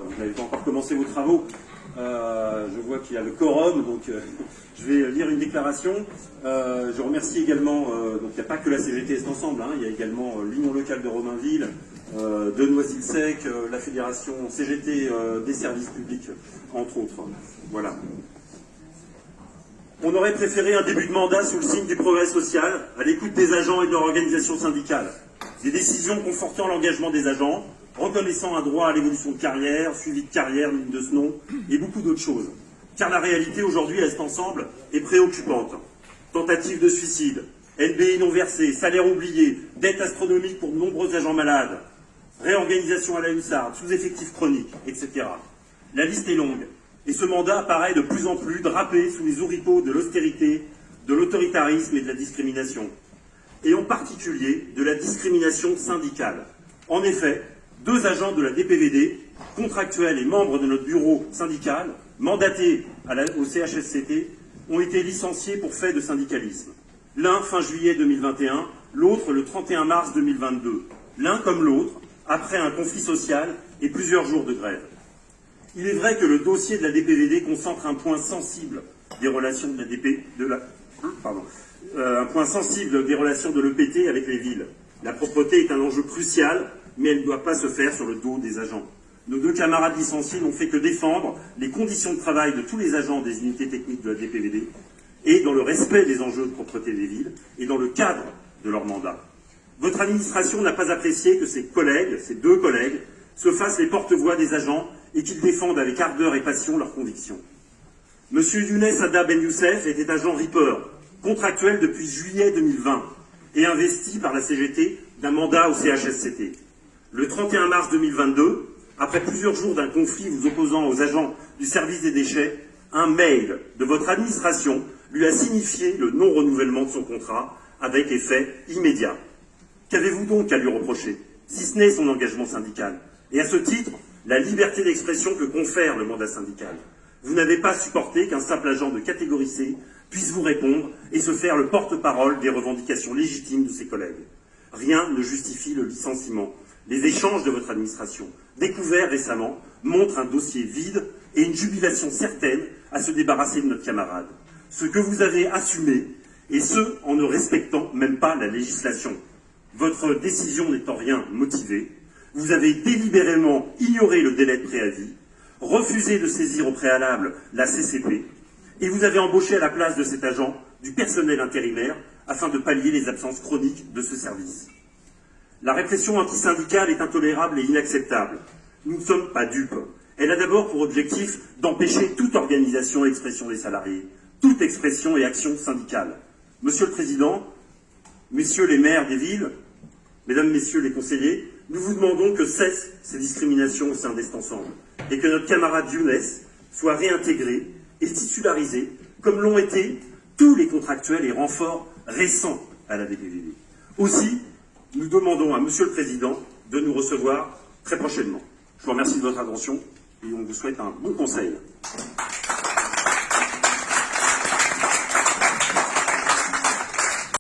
vous n'avez pas encore commencé vos travaux. Je vois qu'il y a le quorum, donc je vais lire une déclaration. Je remercie également, donc il n'y a pas que la CGT Est Ensemble, hein, il y a également l'Union locale de Romainville, de Noisy-le-Sec, la Fédération CGT des services publics, entre autres. Voilà. On aurait préféré un début de mandat sous le signe du progrès social, à l'écoute des agents et de leur organisation syndicale. Des décisions confortant l'engagement des agents, reconnaissant un droit à l'évolution de carrière, suivi de carrière, digne de ce nom, et beaucoup d'autres choses. Car la réalité aujourd'hui à Est Ensemble est préoccupante. Tentative de suicide, NBI non versé, salaire oublié, dette astronomique pour de nombreux agents malades, réorganisation à la hussarde, sous-effectifs chroniques, etc. La liste est longue, et ce mandat apparaît de plus en plus drapé sous les oripeaux de l'austérité, de l'autoritarisme et de la discrimination. Et en particulier de la discrimination syndicale. En effet, 2 agents de la DPVD, contractuels et membres de notre bureau syndical, mandatés au CHSCT, ont été licenciés pour fait de syndicalisme. L'un fin juillet 2021, l'autre le 31 mars 2022. L'un comme l'autre, après un conflit social et plusieurs jours de grève. Il est vrai que le dossier de la DPVD concentre un point sensible des relations de l'EPT avec les villes. La propreté est un enjeu crucial, mais elle ne doit pas se faire sur le dos des agents. Nos 2 camarades licenciés n'ont fait que défendre les conditions de travail de tous les agents des unités techniques de la DPVD, et dans le respect des enjeux de propreté des villes, et dans le cadre de leur mandat. Votre administration n'a pas apprécié que ses collègues, ses 2 collègues, se fassent les porte-voix des agents et qu'ils défendent avec ardeur et passion leurs convictions. Monsieur Younes Adda Ben Youssef était agent Reaper, contractuel depuis juillet 2020, et investi par la CGT d'un mandat au CHSCT. Le 31 mars 2022, après plusieurs jours d'un conflit vous opposant aux agents du service des déchets, un mail de votre administration lui a signifié le non-renouvellement de son contrat avec effet immédiat. Qu'avez-vous donc à lui reprocher, si ce n'est son engagement syndical? Et à ce titre, la liberté d'expression que confère le mandat syndical. Vous n'avez pas supporté qu'un simple agent de catégorie C puisse vous répondre et se faire le porte-parole des revendications légitimes de ses collègues. Rien ne justifie le licenciement. Les échanges de votre administration, découverts récemment, montrent un dossier vide et une jubilation certaine à se débarrasser de notre camarade. Ce que vous avez assumé, et ce, en ne respectant même pas la législation. Votre décision n'est en rien motivée. Vous avez délibérément ignoré le délai de préavis, refusé de saisir au préalable la CCP, et vous avez embauché à la place de cet agent du personnel intérimaire afin de pallier les absences chroniques de ce service. La répression antisyndicale est intolérable et inacceptable. Nous ne sommes pas dupes. Elle a d'abord pour objectif d'empêcher toute organisation et expression des salariés, toute expression et action syndicale. Monsieur le Président, messieurs les maires des villes, mesdames, messieurs les conseillers, nous vous demandons que cessent ces discriminations au sein d'Est Ensemble et que notre camarade Younes soit réintégré et titularisé, comme l'ont été tous les contractuels et renforts récents à la DPVD. Aussi, nous demandons à Monsieur le Président de nous recevoir très prochainement. Je vous remercie de votre attention et on vous souhaite un bon conseil.